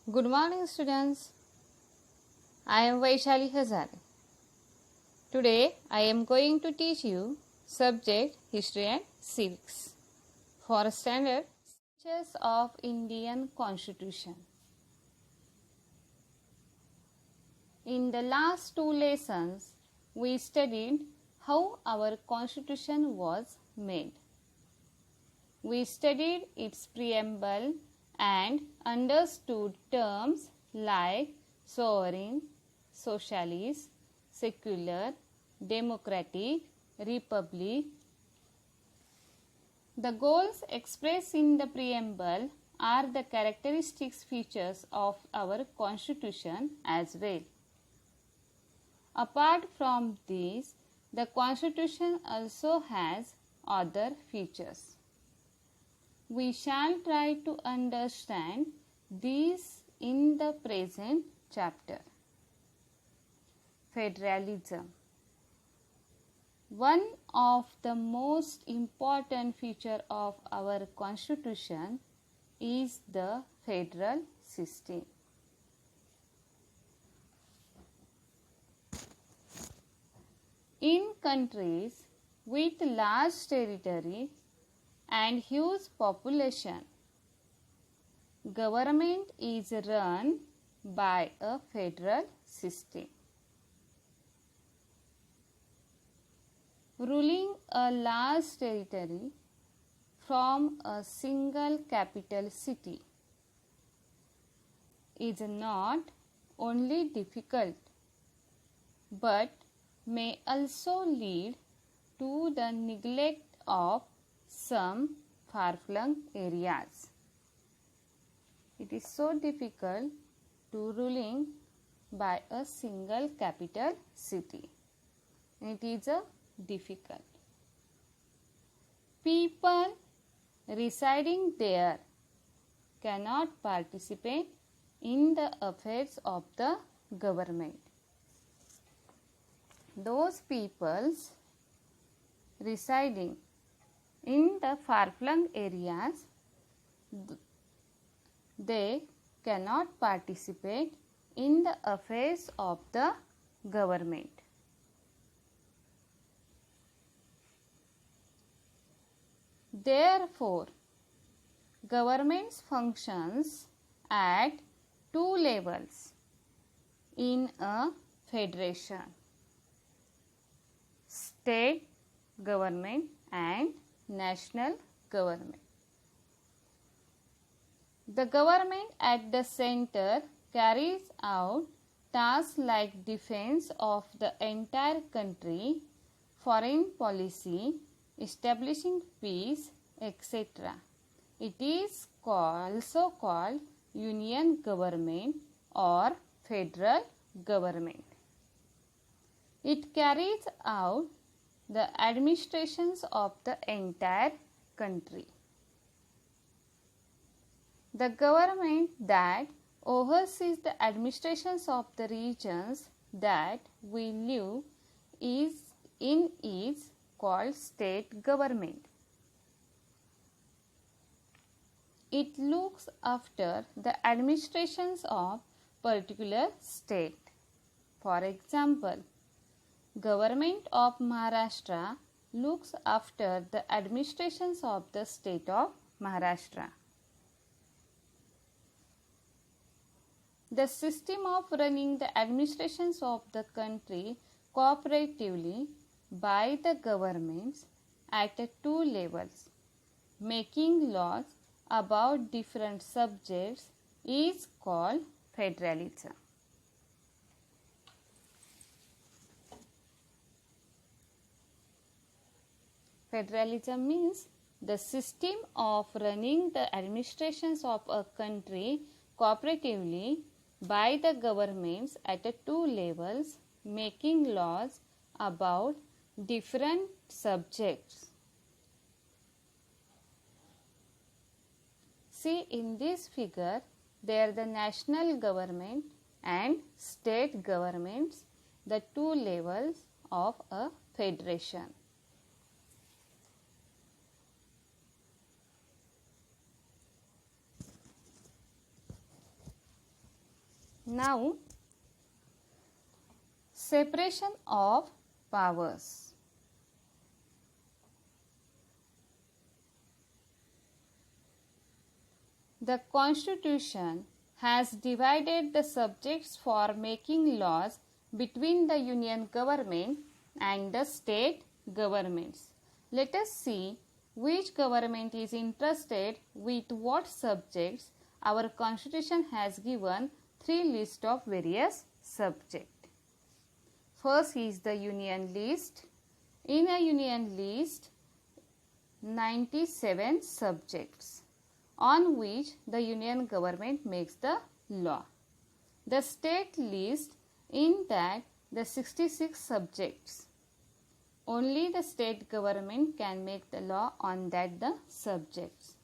Good morning, students. I am Vaishali Hazare. Today, I am going to teach you subject History and Civics for standard features of Indian Constitution. In the last two lessons, we studied how our Constitution was made. We studied its preamble and understood terms like sovereign, socialist, secular, democratic, republic. The goals expressed in the preamble are the characteristic features of our Constitution as well. Apart from these, the Constitution also has other features. We shall try to understand these in the present chapter. Federalism. One of the most important features of our Constitution is the federal system. In countries with large territory and huge population, government is run by a federal system. Ruling a large territory from a single capital city is not only difficult but may also lead to the neglect of some far-flung areas. It is so difficult to ruling by a single capital city. It is difficult. People residing there cannot participate in the affairs of the government. Those peoples residing in the far-flung areas, they cannot participate in the affairs of the government. Therefore, government functions at two levels in a federation: state government and national government. The government at the center carries out tasks like defense of the entire country, foreign policy, establishing peace, etc. It is also called union government or federal government. It carries out the administrations of the entire country. The government that oversees the administrations of the regions that we live is called state government. It looks after the administrations of particular state. For example, Government of Maharashtra looks after the administrations of the state of Maharashtra. The system of running the administrations of the country cooperatively by the governments at two levels, making laws about different subjects, is called federalism. Federalism means the system of running the administrations of a country cooperatively by the governments at two levels, making laws about different subjects. See in this figure, there the national government and state governments, the two levels of a federation. Now, separation of powers. The Constitution has divided the subjects for making laws between the Union government and the state governments. Let us see which government is interested with what subjects. Our Constitution has given 3 lists of various subjects. First is the Union list. In a Union list, 97 subjects on which the Union government makes the law. The state list, in that the 66 subjects. Only the state government can make the law on that the subjects.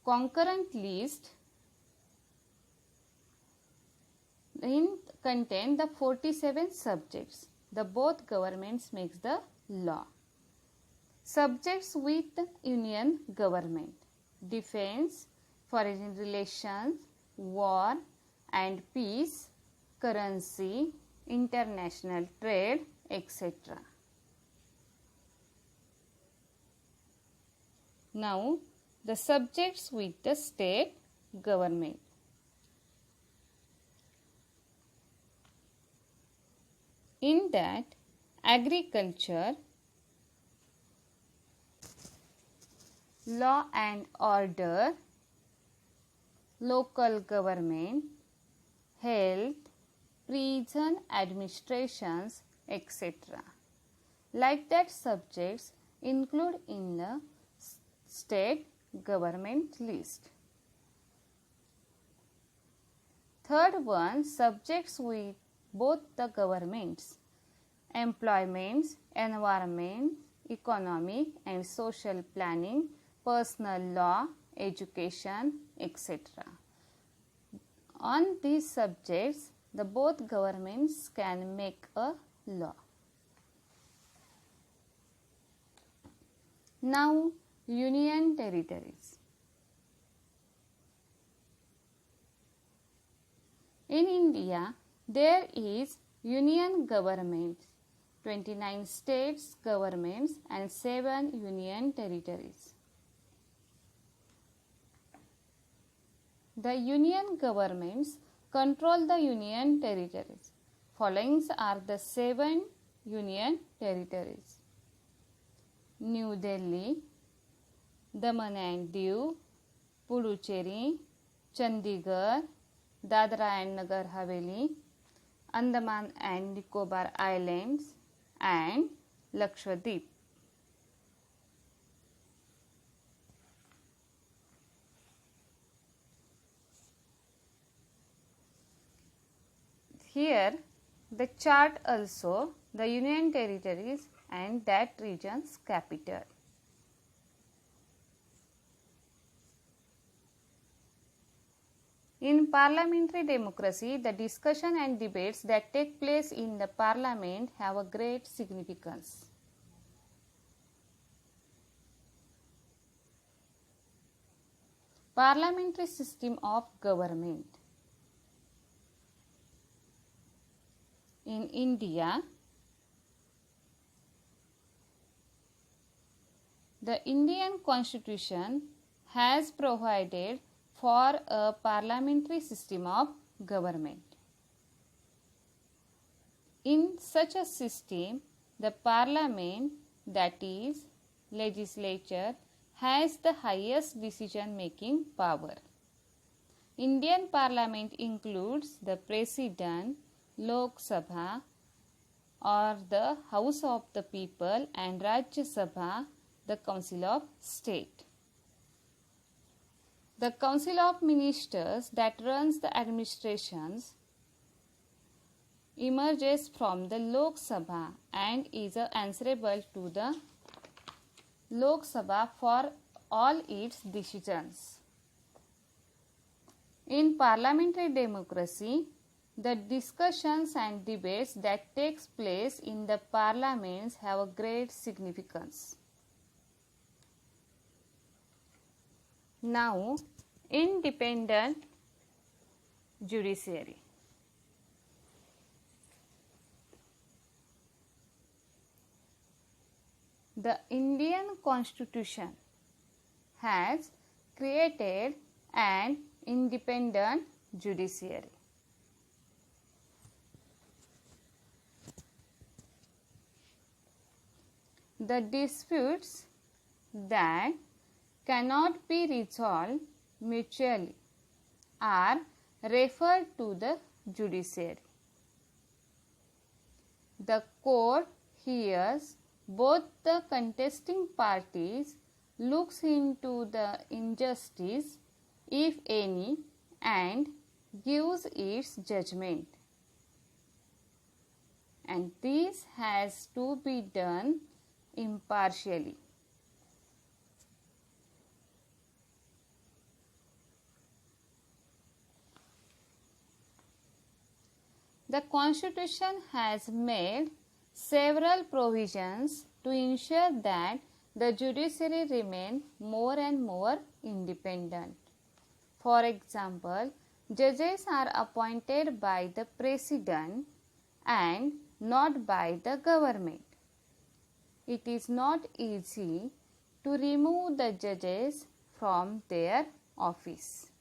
Concurrent list contain the 47 subjects. The both governments makes the law. Subjects with Union government: defense, foreign relations, war and peace, currency, international trade, etc. Now, the subjects with the state government. In that, agriculture, law and order, local government, health, prison administrations, etc. Like that, subjects include in the state government list. Third one, subjects with both the governments: employments, environment, economic and social planning, personal law, education, etc. On these subjects, the both governments can make a law. Now, Union territories. In India, there is Union government, 29 states governments and 7 Union territories. The Union governments control the Union territories. Following are the 7 Union territories: New Delhi, Daman and Diu, Puducherry, Chandigarh, Dadra and Nagar Haveli, Andaman and Nicobar Islands and Lakshadweep. Here the chart also the Union territories and that region's capital. In parliamentary democracy, the discussion and debates that take place in the parliament have a great significance. Parliamentary system of government. In India, the Indian Constitution has provided for a parliamentary system of government. In such a system, the parliament, that is, legislature, has the highest decision-making power. Indian parliament includes the President, Lok Sabha or the House of the People, and Rajya Sabha, the Council of State. The Council of Ministers that runs the administrations emerges from the Lok Sabha and is answerable to the Lok Sabha for all its decisions. In parliamentary democracy, the discussions and debates that takes place in the parliaments have a great significance. Now, independent judiciary. The Indian Constitution has created an independent judiciary. The disputes that cannot be resolved mutually are referred to the judiciary. The court hears both the contesting parties, looks into the injustice, if any, and gives its judgment. And this has to be done impartially. The Constitution has made several provisions to ensure that the judiciary remain more and more independent. For example, judges are appointed by the President and not by the government. It is not easy to remove the judges from their office.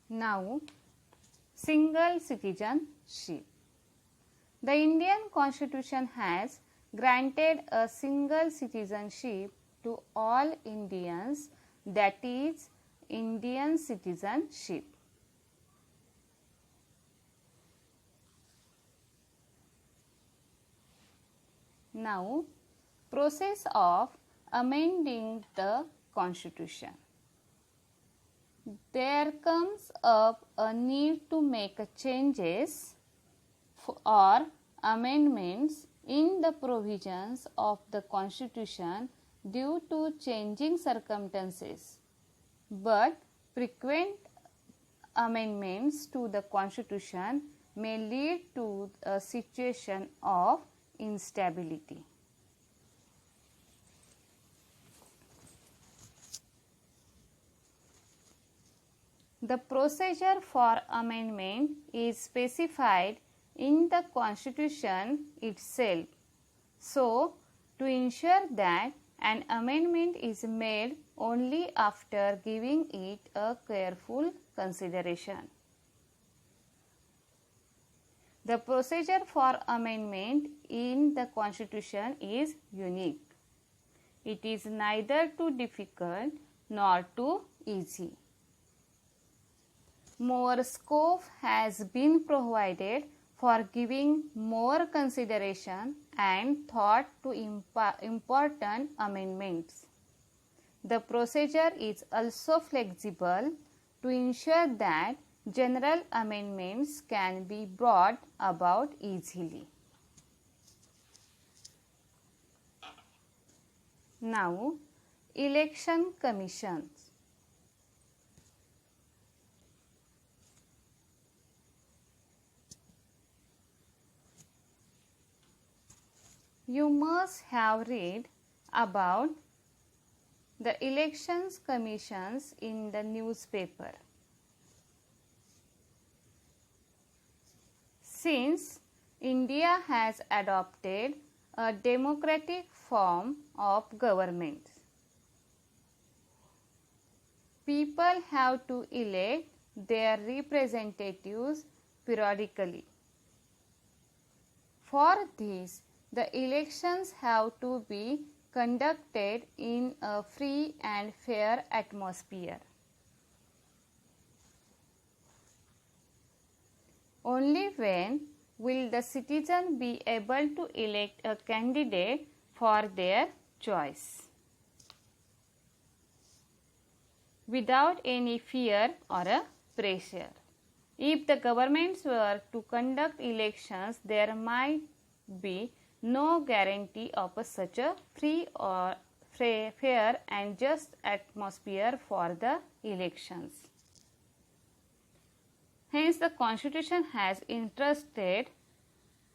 Now, single citizenship. The Indian Constitution has granted a single citizenship to all Indians, that is, Indian citizenship. Now, process of amending the Constitution. There comes up a need to make changes or amendments in the provisions of the Constitution due to changing circumstances, but frequent amendments to the Constitution may lead to a situation of instability. The procedure for amendment is specified in the Constitution itself. So, to ensure that an amendment is made only after giving it a careful consideration. The procedure for amendment in the Constitution is unique. It is neither too difficult nor too easy. More scope has been provided for giving more consideration and thought to important amendments. The procedure is also flexible to ensure that general amendments can be brought about easily. Now, election commissions. You must have read about the elections commissions in the newspaper. Since India has adopted a democratic form of government, people have to elect their representatives periodically. For this, the elections have to be conducted in a free and fair atmosphere. Only when will the citizen be able to elect a candidate for their choice, without any fear or a pressure. If the governments were to conduct elections, there might be no guarantee of such a free or fair and just atmosphere for the elections. Hence, the Constitution has entrusted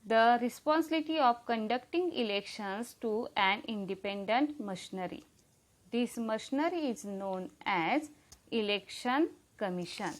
the responsibility of conducting elections to an independent machinery. This machinery is known as Election Commission.